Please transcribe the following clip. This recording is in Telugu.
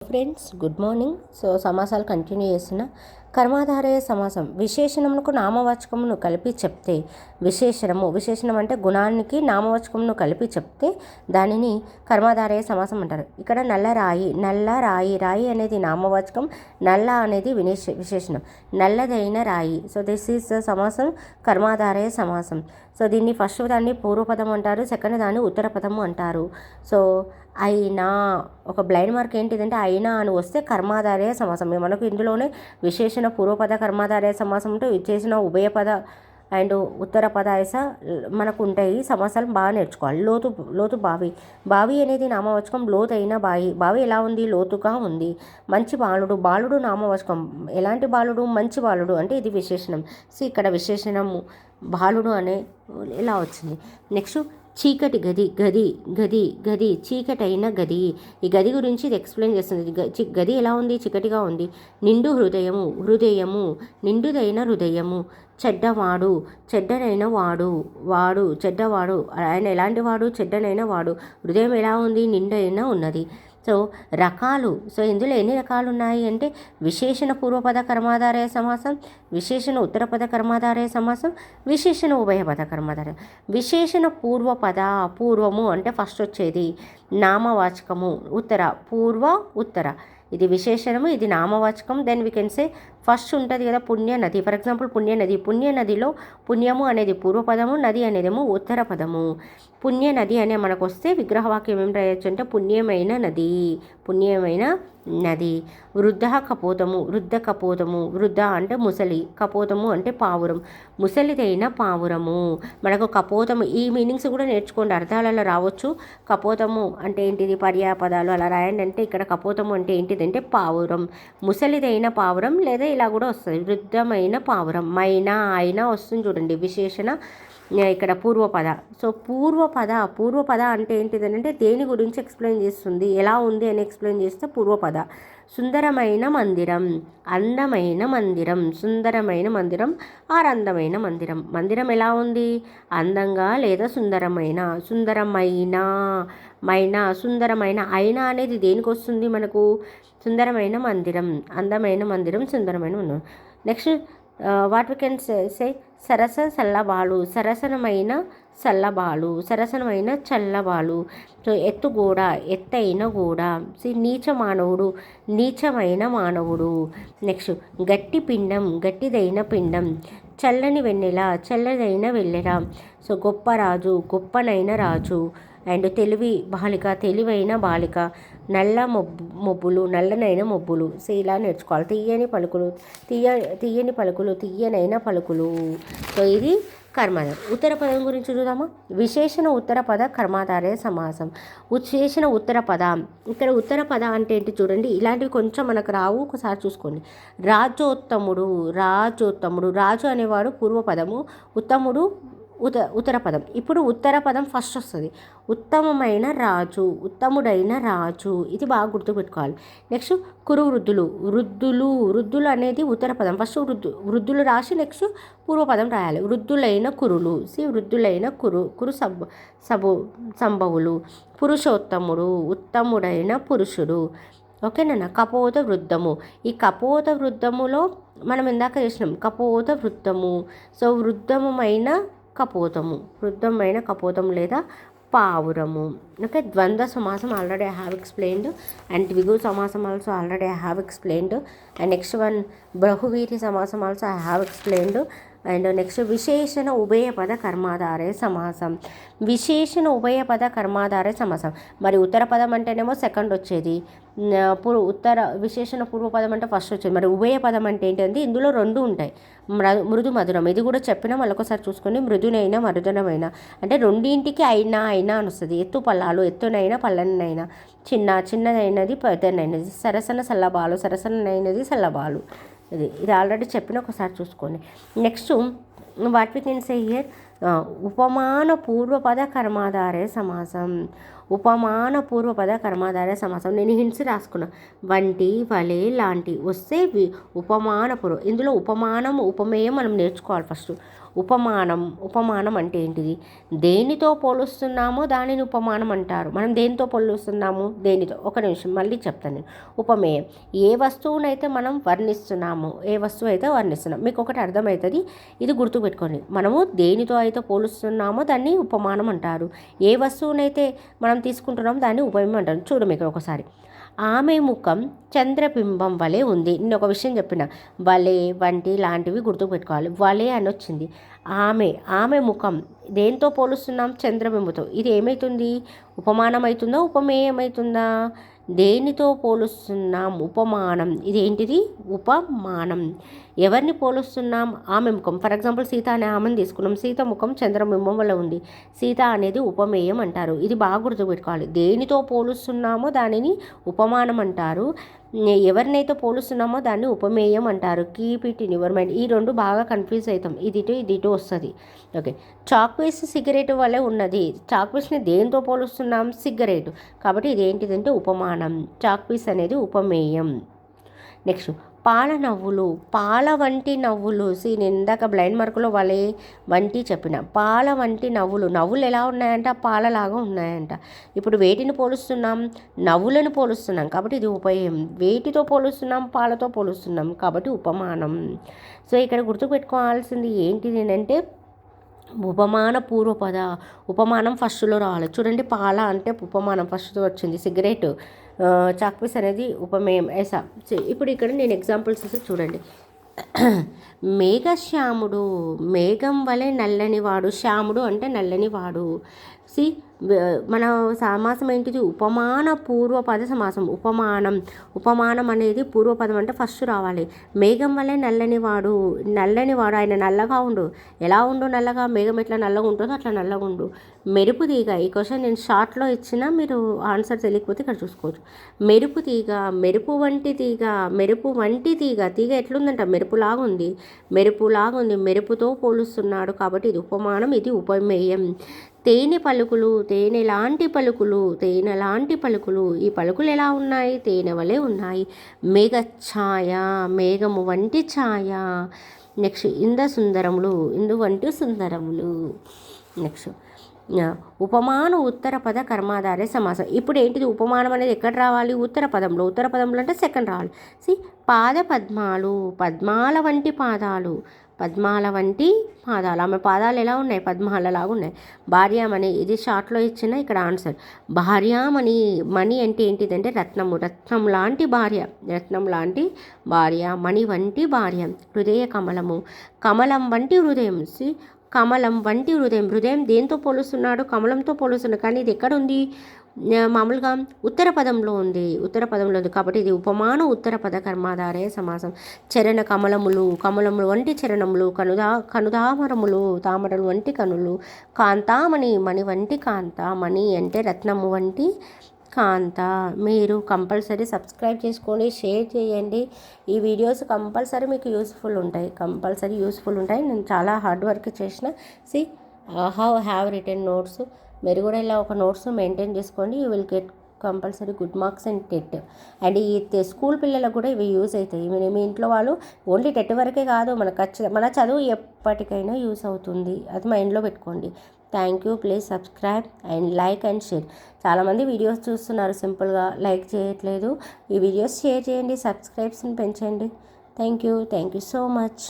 Friends good morning. సో సమాసాలు కంటిన్యూ చేస్తున్న కర్మాధారయ సమాసం విశేషణమునకు నామవాచకమును కలిపి చెప్తే విశేషణం అంటే గుణానికి నామవాచకమును కలిపి చెప్తే దానిని కర్మాధారయ సమాసం అంటారు. ఇక్కడ నల్ల రాయి అనేది నామవాచకం, నల్ల అనేది విశేషణం, నల్లదైన రాయి. సో దిస్ ఈస్ ద సమాసం కర్మాధారయ సమాసం. సో దీన్ని ఫస్ట్ దాన్ని పూర్వపదం అంటారు, సెకండ్ దాన్ని ఉత్తర పదము అంటారు. సో అయినా ఒక బ్లైండ్ మార్క్ ఏంటిదంటే అయినా అని వస్తే కర్మాధారయ సమాసం. మనకు ఇందులోనే విశేషణ పూర్వపద కర్మాధారయ సమాసం ఉంటే విశేషణ ఉభయపద అండ్ ఉత్తర పదాయస మనకు ఉంటాయి. సమాసాలు బాగా నేర్చుకోవాలి. లోతు బావి అనేది నామవాచకం, లోతైన బావి ఎలా ఉంది, లోతుగా ఉంది. మంచి బాలుడు నామవాచకం, ఎలాంటి బాలుడు, మంచి బాలుడు అంటే ఇది విశేషణం. సో ఇక్కడ విశేషణము బాలుడు అనే ఇలా వచ్చింది. నెక్స్ట్ చీకటి గది చీకటైన గది. ఈ గది గురించి ఇది ఎక్స్ప్లెయిన్ చేస్తుంది. గది ఎలా ఉంది, చీకటిగా ఉంది. నిండు హృదయము నిండుదైన హృదయము. చెడ్డనైన వాడు చెడ్డవాడు, ఆయన ఎలాంటి వాడు, చెడ్డనైన వాడు. హృదయం ఎలా ఉంది, నిండైన ఉన్నది. సో రకాలు. సో ఇందులో ఎన్ని రకాలు ఉన్నాయి అంటే విశేషణ పూర్వపద కర్మాధారయ సమాసం, విశేషణ ఉత్తరపద కర్మాధారయ సమాసం, విశేషణ ఉభయపద కర్మాధారయ. విశేషణ పూర్వము అంటే ఫస్ట్ వచ్చేది నామవాచకము, ఉత్తర. ఇది విశేషణము, ఇది నామవాచకం. Then we can say first ఉంటుంది కదా పుణ్యనది. ఫర్ ఎగ్జాంపుల్ పుణ్యనదిలో పుణ్యము అనేది పూర్వపదము, నది అనేదేమో ఉత్తర పదము. పుణ్యనది అనే మనకు వస్తే విగ్రహవాక్యం ఏం రాయొచ్చు అంటే పుణ్యమైన నది. వృద్ధ కపోతము, వృద్ధ అంటే ముసలి, కపోతము అంటే పావురం, ముసలిదైన పావురము. మనకు కపోతము ఈ మీనింగ్స్ కూడా నేర్చుకోండి, అర్థాలలో రావచ్చు. కపోతము అంటే ఏంటిది, పర్యాపదాలు అలా రాయండి. అంటే ఇక్కడ కపోతము అంటే ఏంటిదంటే పావురం, ముసలిదైన పావురం, లేదా ఇలా కూడా వస్తుంది వృద్ధమైన పావురం. అయినా వస్తుంది చూడండి విశేషణ. ఇక్కడ పూర్వపద. సో పూర్వపద అంటే ఏంటిదంటే దేని గురించి ఎక్స్ప్లెయిన్ చేస్తుంది, ఎలా ఉంది అని ఎక్స్ప్లెయిన్ చేస్తే పూర్వపద. సుందరమైన మందిరం, అందమైన మందిరం, సుందరమైన మందిరం ఆర్ అందమైన మందిరం. మందిరం ఎలా ఉంది, అందంగా లేదా సుందరమైన అయినా అనేది దేనికి వస్తుంది మనకు, సుందరమైన మందిరం, అందమైన మందిరం, సుందరమైన మందిరం. Next what we can say సరసమైన చల్లబాలు. సో ఎత్తైన గోడ. నీచమైన మానవుడు. నెక్స్ట్ గట్టిదైన పిండం. చల్లని చల్లదైన వెన్నెల. So గొప్పనైన Raju. అండ్ తెలివైన బాలిక. నల్లనైన మబ్బులు. సో ఇలా నేర్చుకోవాలి. తీయనైన పలుకులు. సో ఇది కర్మాధార. ఉత్తర పదం గురించి చూద్దామా. విశేషణ ఉత్తర పద కర్మాధారయ సమాసం. విశేషణ ఉత్తర పద. ఇక్కడ ఉత్తర పద అంటే ఏంటి చూడండి, ఇలాంటివి కొంచెం మనకు రావు, ఒకసారి చూసుకోండి. రాజోత్తముడు. రాజు అనేవాడు పూర్వపదము, ఉత్తముడు ఉత్తర పదం. ఇప్పుడు ఉత్తర పదం ఫస్ట్ వస్తుంది. ఉత్తముడైన రాజు. ఇది బాగా గుర్తుపెట్టుకోవాలి. నెక్స్ట్ వృద్ధులు అనేది ఉత్తర పదం. ఫస్ట్ వృద్ధులు రాసి నెక్స్ట్ పూర్వపదం రాయాలి. వృద్ధులైన కురులు. వృద్ధులైన కురు సంభవులు. పురుషోత్తముడు, ఉత్తముడైన పురుషుడు. ఓకేనా. కపోత వృద్ధము. ఈ కపోత వృద్ధములో మనం ఇందాక చేసినాం కపోత వృద్ధము. సో వృద్ధమైన కపోతం లేదా పావురము. ఓకే. ద్వంద్వ సమాసం already I have explained, and ద్విగు సమాసం also already I have explained, and next one బహువీరి సమాసం also I have explained. And next విశేషణ ఉభయపద కర్మాధారయ సమాసం. మరి ఉత్తర పదం అంటేనేమో సెకండ్ వచ్చేది, విశేషణ పూర్వపదం అంటే ఫస్ట్ వచ్చేది. మరి ఉభయ పదం అంటే ఏంటంటే ఇందులో రెండు ఉంటాయి, మృదు మధురం. ఇది కూడా చెప్పినా మళ్ళొకసారి చూసుకొని మృదునైనా మరుదనమైన అంటే రెండింటికి అయినా అని వస్తుంది. ఎత్తునైనా పల్లనైనా, చిన్నదైనది పెద్దనైనది, సరసనైనది సల్లబాలు. ఇది ఆల్రెడీ చెప్పిన ఒకసారి చూసుకోండి. Next what we can say here ఉపమాన పూర్వపద కర్మాధారయ సమాసం. ఉపమాన పూర్వపద కర్మాధారయ సమాసం. నేను హింట్స్ రాసుకున్నా. వంటి, వలె, లాంటి వస్తే ఉపమాన పూర్వ. ఇందులో ఉపమానం ఉపమేయం మనం నేర్చుకోవాలి ఫస్ట్. ఉపమానం అంటే ఏంటిది? దేనితో పోలుస్తున్నామో దానిని ఉపమానం అంటారు. మనం దేనితో పోలుస్తున్నాము? దేనితో. ఒక నిమిషం మళ్ళీ చెప్తాను నేను. ఉపమేయం ఏ వస్తువునైతే మనం వర్ణిస్తున్నాము, ఏ వస్తువు అయితే వర్ణిస్తున్నాం, మీకు ఒకటి అర్థమవుతుంది, ఇది గుర్తుపెట్టుకోండి. మనము దేనితో అయితే పోలుస్తున్నామో దాన్ని ఉపమానం అంటారు. ఏ వస్తువునైతే మనం తీసుకుంటున్నామో దాన్ని ఉపమేయం అంటారు. చూడు మీకు ఒకసారి. ఆమె ముఖం చంద్రబింబం వలె ఉంది. నేను ఒక విషయం చెప్పిన, వలె, వంటి, లాంటివి గుర్తుపెట్టుకోవాలి. వలె అని వచ్చింది. ఆమె ముఖం దేంతో పోలుస్తున్నాం? చంద్రబింబతో. ఇది ఏమవుతుంది? ఉపమానం అవుతుందా, ఉపమేయం అవుతుందా? దేనితో పోలుస్తున్నాం? ఉపమానం. ఇదేంటిది? ఉపమానం. ఎవరిని పోలుస్తున్నాం? ఆమె ముఖం. ఫర్ ఎగ్జాంపుల్ సీత అనే ఆమెను తీసుకున్నాం. సీత ముఖం చంద్రబింబం వల్ల ఉంది. సీత అనేది ఉపమేయం అంటారు. ఇది బాగా గుర్తుపెట్టుకోవాలి. దేనితో పోలుస్తున్నామో దానిని ఉపమానం అంటారు. ఎవరినైతే పోలుస్తున్నామో దాన్ని ఉపమేయం అంటారు. Keep it in your mind. ఈ రెండు బాగా కన్ఫ్యూజ్ అవుతాం. ఇది ఇటు వస్తుంది. ఓకే. చాక్ పీస్ సిగరెట్ వల్లే ఉన్నది. చాక్ పీస్ని దేంతో పోలుస్తున్నాం? సిగరెట్. కాబట్టి ఇదేంటిదంటే ఉపమానం. చాక్ పీస్ అనేది ఉపమేయం. నెక్స్ట్ పాల నవ్వులు. పాల వంటి నవ్వులు. నేను ఇందాక బ్లైండ్ మార్కులో వలె, వంటి చెప్పిన. పాల వంటి నవ్వులు ఎలా ఉన్నాయంట? పాలలాగా ఉన్నాయంట. ఇప్పుడు వేటిని పోలుస్తున్నాం? నవ్వులను పోలుస్తున్నాం కాబట్టి ఇది ఉపమేయం. వేటితో పోలుస్తున్నాం? పాలతో పోలుస్తున్నాం కాబట్టి ఉపమానం. సో ఇక్కడ గుర్తుపెట్టుకోవాల్సింది ఏంటిది అంటే ఉపమాన పూర్వపద. ఉపమానం ఫస్ట్లో రావాలి. చూడండి, పాల అంటే ఉపమానం ఫస్ట్తో వచ్చింది. సిగరెట్, చాక్పీస్ అనేది ఉపమేయం. ఐసా. ఇప్పుడు ఇక్కడ నేను ఎగ్జాంపుల్స్ ఇస్తే చూడండి. మేఘశ్యాముడు. మేఘం వలె నల్లనివాడు. శ్యాముడు అంటే నల్లనివాడు. మన సమాసం ఏంటిది? ఉపమాన పూర్వపద సమాసం. ఉపమానం అనేది పూర్వపదం అంటే ఫస్ట్ రావాలి. మేఘం వల్లే నల్లనివాడు. ఆయన నల్లగా ఉండు. ఎలా ఉండు నల్లగా? మేఘం ఎట్లా నల్లగా ఉంటుందో అట్లా నల్లగా ఉండు. మెరుపు తీగ. ఈ క్వశ్చన్ నేను షార్ట్లో ఇచ్చినా మీరు ఆన్సర్ తెలియకపోతే ఇక్కడ చూసుకోవచ్చు. మెరుపు తీగ, మెరుపు వంటి తీగ. తీగ ఎట్లుందంట? మెరుపులాగా ఉంది. మెరుపుతో పోలుస్తున్నాడు కాబట్టి ఇది ఉపమానం, ఇది ఉపమేయం. తేనె పలుకులు. తేనె లాంటి పలుకులు. ఈ పలుకులు ఎలా ఉన్నాయి? తేనె వలె ఉన్నాయి. మేఘఛాయ. మేఘము వంటి ఛాయ. నెక్స్ట్ ఇందు వంటి సుందరములు. నెక్స్ట్ ఉపమాన ఉత్తర పద కర్మాధారయ సమాసం. ఇప్పుడు ఏంటిది? ఉపమానం అనేది ఎక్కడ రావాలి? ఉత్తర పదంలో అంటే సెకండ్ రావాలి. పాద పద్మాలు. పద్మాల వంటి పాదాలు. ఆమె పాదాలు ఎలా ఉన్నాయి? పద్మాలలాగా ఉన్నాయి. భార్యామణి. ఇది షార్ట్లో ఇచ్చిన ఇక్కడ ఆన్సర్. భార్యామణి. మణి అంటే ఏంటిదంటే రత్నం లాంటి భార్య. మణి వంటి భార్య. హృదయ కమలము. కమలం వంటి హృదయం. హృదయం దేంతో పోలుస్తున్నాడు? కమలంతో పోలుస్తున్నాడు. కానీ ఇది ఎక్కడ ఉంది? మామూలుగా ఉత్తర పదంలో ఉంది కాబట్టి ఇది ఉపమాన ఉత్తర పద కర్మాధారయ సమాసం. చరణ కమలములు వంటి చరణములు. తామరలు వంటి కనులు. కాంతామణి. మణి వంటి కాంత. మణి అంటే రత్నము వంటి కాంత. మీరు కంపల్సరీ సబ్స్క్రైబ్ చేసుకోండి, షేర్ చేయండి. ఈ వీడియోస్ కంపల్సరీ మీకు యూస్ఫుల్ ఉంటాయి. నేను చాలా హార్డ్ వర్క్ చేసిన. Have return notes. మీరు కూడా ఇలా ఒక నోట్స్ మెయింటైన్ చేసుకోండి. You will get compulsory good marks and TET. And ఈ స్కూల్ పిల్లలకు కూడా ఇవి యూజ్ అవుతాయి. మీ ఇంట్లో వాళ్ళు ఓన్లీ టెట్ వరకే కాదు, మన చదువు ఎప్పటికైనా యూస్ అవుతుంది. అది మైండ్లో పెట్టుకోండి. Thank you. Please subscribe and like and share. చాలామంది వీడియోస్ చూస్తున్నారు, సింపుల్గా లైక్ చేయట్లేదు. ఈ వీడియోస్ షేర్ చేయండి, సబ్స్క్రైబ్స్ని పెంచండి. Thank you so much.